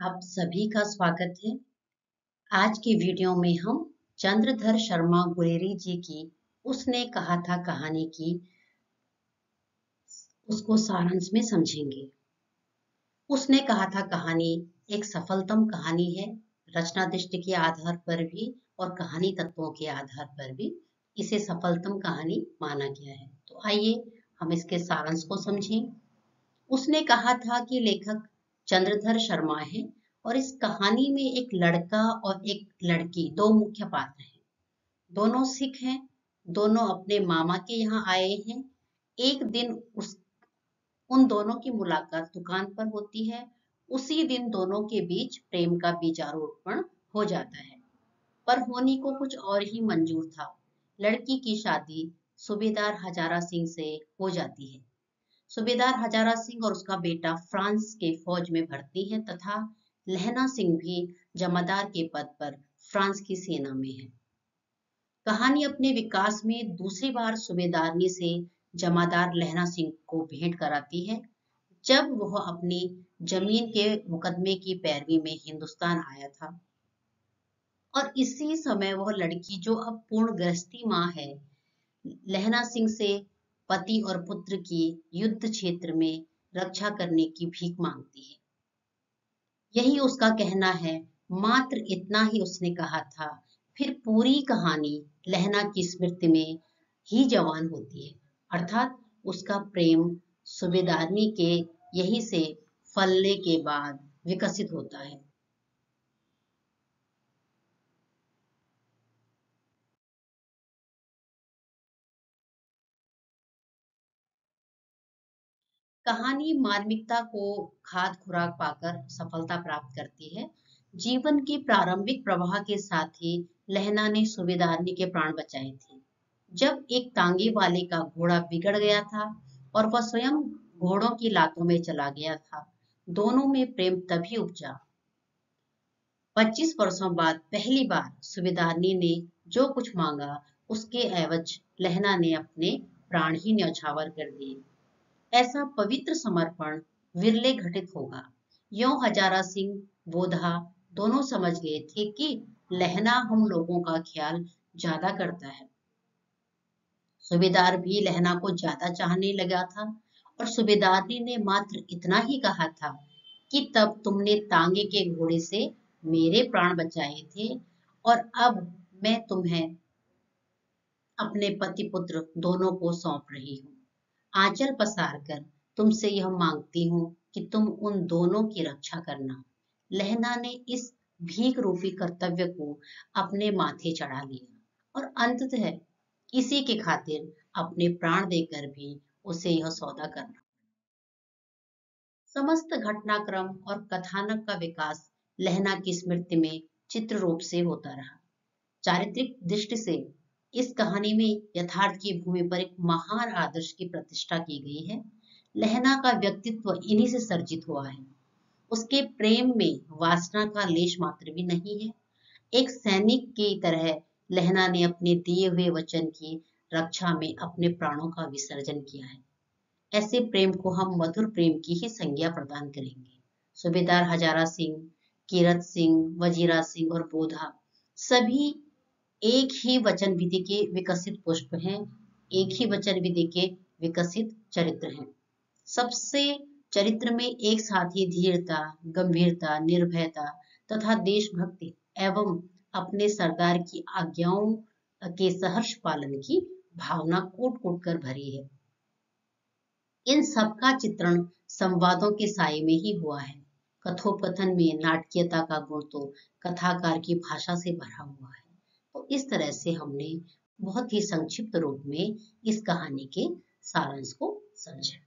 आप सभी का स्वागत है। आज की वीडियो में हम चंद्रधर शर्मा गुलेरी जी की उसने कहा था कहानी की उसको सारांश में समझेंगे। उसने कहा था कहानी एक सफलतम कहानी है, रचना दृष्टि के आधार पर भी और कहानी तत्वों के आधार पर भी इसे सफलतम कहानी माना गया है। तो आइए हम इसके सारांश को समझें। उसने कहा था कि लेखक चंद्रधर शर्मा है और इस कहानी में एक लड़का और एक लड़की दो मुख्य पात्र हैं। दोनों सिख हैं, दोनों अपने मामा के यहाँ आए हैं। एक दिन उन दोनों की मुलाकात दुकान पर होती है। उसी दिन दोनों के बीच प्रेम का बीजारोपण हो जाता है, पर होनी को कुछ और ही मंजूर था। लड़की की शादी सूबेदार हजारा सिंह से हो जाती है। सूबेदार हजारा सिंह और उसका बेटा फ्रांस के फौज में भर्ती है तथा लहना सिंह भी जमादार के पद पर फ्रांस की सेना में है। कहानी अपने विकास में दूसरी बार सूबेदारनी से जमादार लहना सिंह को भेंट कराती है जब वह अपनी जमीन के मुकदमे की पैरवी में हिंदुस्तान आया था। और इसी समय वह लड़की जो अब पूर्ण गृहस्थी माँ है, लहना सिंह से पति और पुत्र की युद्ध क्षेत्र में रक्षा करने की भीख मांगती है। यही उसका कहना है। मात्र इतना ही उसने कहा था, फिर पूरी कहानी लहना की स्मृति में ही जवान होती है। अर्थात उसका प्रेम सूबेदारनी के यही से फलने के बाद विकसित होता है। कहानी मार्मिकता को खाद खुराक पाकर सफलता प्राप्त करती है। जीवन के प्रारंभिक प्रवाह के साथ ही लहना ने सूबेदारनी के प्राण बचाए थे। जब एक तांगे वाले का घोड़ा बिगड़ गया था और वह स्वयं घोड़ों की लातों में चला गया था, दोनों में प्रेम तभी उपजा। 25 वर्षों बाद पहली बार सूबेदारनी ने जो कुछ मांगा, उसके एवज लहना ने अपने प्राण ही न्यौछावर कर दिए। ऐसा पवित्र समर्पण विरले घटित होगा। यों हजारा सिंह बोधा दोनों समझ गए थे कि लहना हम लोगों का ख्याल ज्यादा करता है। सूबेदार भी लहना को ज्यादा चाहने लगा था और सूबेदारनी ने मात्र इतना ही कहा था कि तब तुमने तांगे के घोड़े से मेरे प्राण बचाए थे और अब मैं तुम्हें अपने पति पुत्र दोनों को सौंप रही हूँ। आंचल पसार कर तुमसे यह मांगती हूँ कि तुम उन दोनों की रक्षा करना। लहना ने इस भीख रूपी कर्तव्य को अपने माथे चढ़ा लिया और अंततः इसी के खातिर अपने प्राण देकर भी उसे यह सौदा करना। समस्त घटनाक्रम और कथानक का विकास लहना की स्मृति में चित्र रूप से होता रहा। चारित्रिक दृष्टि से इस कहानी में यथार्थ की भूमि पर एक महान आदर्श की प्रतिष्ठा की गई है। लहना का व्यक्तित्व इन्हीं से सर्जित हुआ है। उसके प्रेम में वासना का लेश मात्र भी नहीं है। एक सैनिक की तरह लहना ने अपने दिए हुए वचन की रक्षा में अपने प्राणों का विसर्जन किया है। ऐसे प्रेम को हम मधुर प्रेम की ही संज्ञा प्रदान करेंगे। सूबेदार हजारा सिंह, कीरत सिंह, वजीरा सिंह और बोधा सभी एक ही वचन विधि के विकसित पुष्प हैं, एक ही वचन विधि के विकसित चरित्र हैं। सबसे चरित्र में एक साथ ही धीरता, गंभीरता, निर्भयता तथा देशभक्ति एवं अपने सरदार की आज्ञाओं के सहर्ष पालन की भावना कूट कूट कर भरी है। इन सबका चित्रण संवादों के साये में ही हुआ है। कथोपकथन में नाटकीयता का गुण तो कथाकार की भाषा से भरा हुआ है। तो इस तरह से हमने बहुत ही संक्षिप्त रूप में इस कहानी के सारांश को समझा।